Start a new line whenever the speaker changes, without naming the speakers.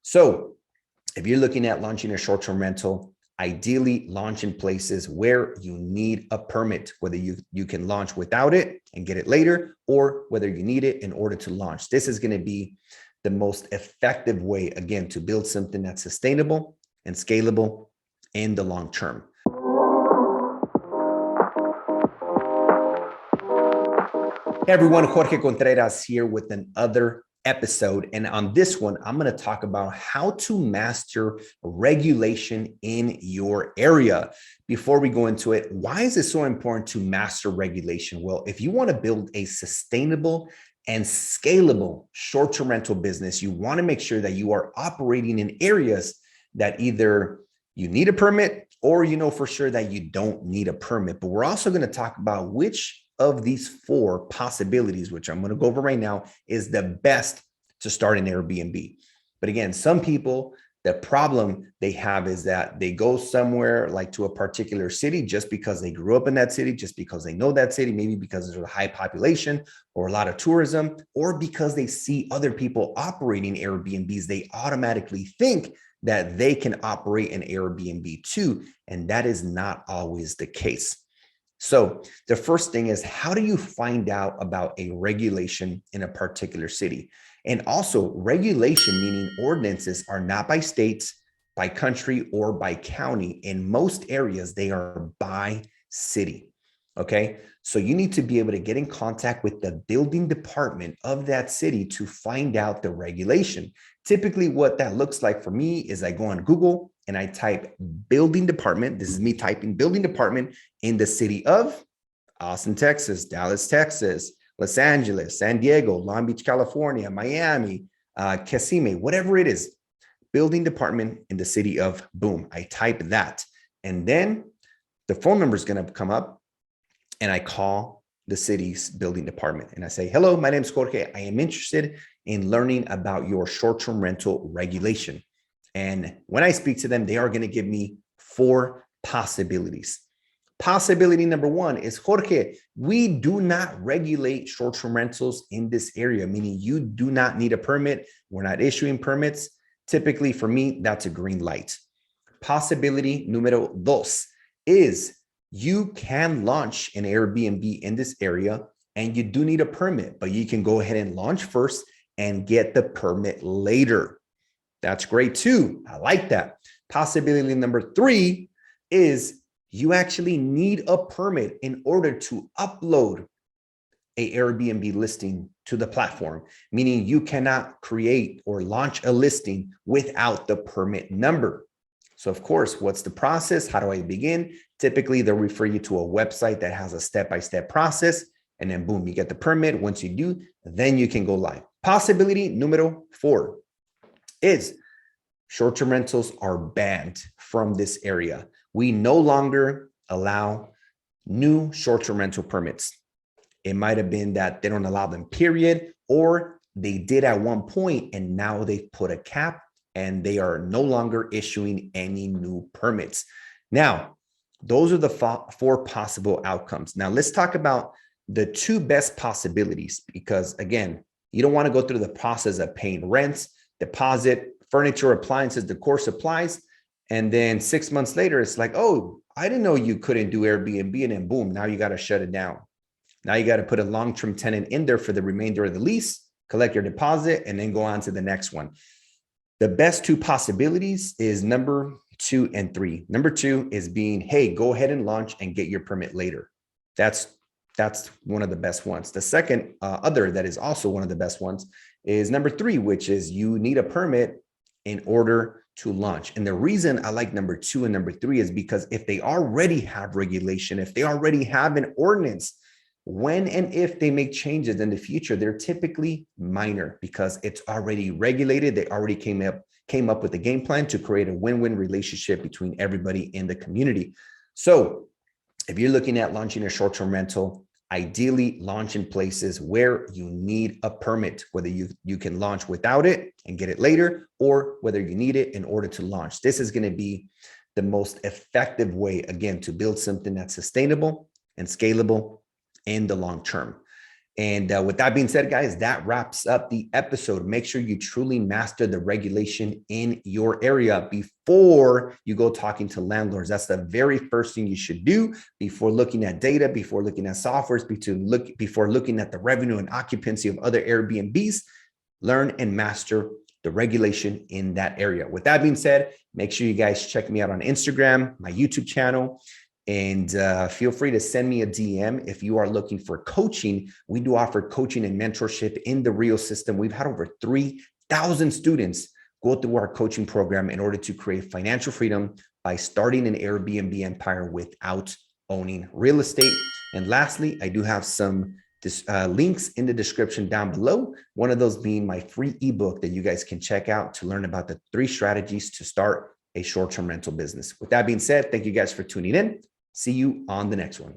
So if you're looking at launching a short-term rental, ideally launch in places where you need a permit, whether you can launch without it and get it later, or whether you need it in order to launch. This is going to be the most effective way, again, to build something that's sustainable and scalable in the long term. Hey everyone, Jorge Contreras here with another episode. And on this one, I'm going to talk about how to master regulation in your area. Before we go into it, why is it so important to master regulation? Well, if you want to build a sustainable and scalable short-term rental business, you want to make sure that you are operating in areas that either you need a permit or you know for sure that you don't need a permit. But we're also going to talk about which of these four possibilities, which I'm going to go over right now, is the best to start an Airbnb. But again, some people, the problem they have is that they go somewhere like to a particular city just because they grew up in that city, just because they know that city, maybe because there's a high population or a lot of tourism, or because they see other people operating Airbnbs. They automatically think that they can operate an Airbnb too, and that is not always the case. So the first thing is, how do you find out about a regulation in a particular city? And also, regulation, meaning ordinances, are not by states, by country, or by county. In most areas, they are by city. Okay, so you need to be able to get in contact with the building department of that city to find out the regulation. Typically, what that looks like for me is I go on Google and I type building department. This is me typing building department in the city of Austin, Texas, Dallas, Texas, Los Angeles, San Diego, Long Beach, California, Miami, Kissimmee, whatever it is, building department in the city of, boom, I type that. And then the phone number is going to come up and I call the city's building department and I say, hello, my name is Jorge. I am interested in learning about your short-term rental regulation. And when I speak to them, they are going to give me four possibilities. Possibility number one is, Jorge, we do not regulate short-term rentals in this area, meaning you do not need a permit. We're not issuing permits. Typically, for me, that's a green light. Possibility numero dos is you can launch an Airbnb in this area and you do need a permit, but you can go ahead and launch first and get the permit later. That's great too. I like that. Possibility number three is you actually need a permit in order to upload a Airbnb listing to the platform, meaning you cannot create or launch a listing without the permit number. So of course, what's the process? How do I begin? Typically, they'll refer you to a website that has a step-by-step process, and then boom, you get the permit. Once you do, then you can go live. Possibility numero four is short-term rentals are banned from this area. We no longer allow new short-term rental permits. It might have been that they don't allow them, period, or they did at one point and now they've put a cap and they are no longer issuing any new permits. Now, those are the four possible outcomes. Now, let's talk about the two best possibilities, because again, you don't want to go through the process of paying rents, deposit, furniture, appliances, decor, supplies, and then 6 months later, it's like, oh, I didn't know you couldn't do Airbnb, and then boom, now you got to shut it down. Now you got to put a long-term tenant in there for the remainder of the lease, collect your deposit, and then go on to the next one. The best two possibilities is number 2 and 3. Number 2 is being, hey, go ahead and launch and get your permit later. That's one of the best ones. The second other that is also one of the best ones is number 3, which is you need a permit in order to launch. And the reason I like number 2 and number 3 is because if they already have regulation, if they already have an ordinance, when and if they make changes in the future, they're typically minor because it's already regulated. They already came up with a game plan to create a win-win relationship between everybody in the community. So if you're looking at launching a short-term rental, ideally launch in places where you need a permit, whether you can launch without it and get it later, or whether you need it in order to launch. This is going to be the most effective way, again, to build something that's sustainable and scalable in the long term. And with that being said, guys, that wraps up the episode. Make sure you truly master the regulation in your area before you go talking to landlords. That's the very first thing you should do before looking at data, before looking at softwares, before looking at the revenue and occupancy of other Airbnbs. Learn and master the regulation in that area. With that being said, make sure you guys check me out on Instagram, my YouTube channel. And feel free to send me a DM if you are looking for coaching. We do offer coaching and mentorship in the Rio system. We've had over 3,000 students go through our coaching program in order to create financial freedom by starting an Airbnb empire without owning real estate. And lastly, I do have some links in the description down below. One of those being my free ebook that you guys can check out to learn about the 3 strategies to start a short-term rental business. With that being said, thank you guys for tuning in. See you on the next one.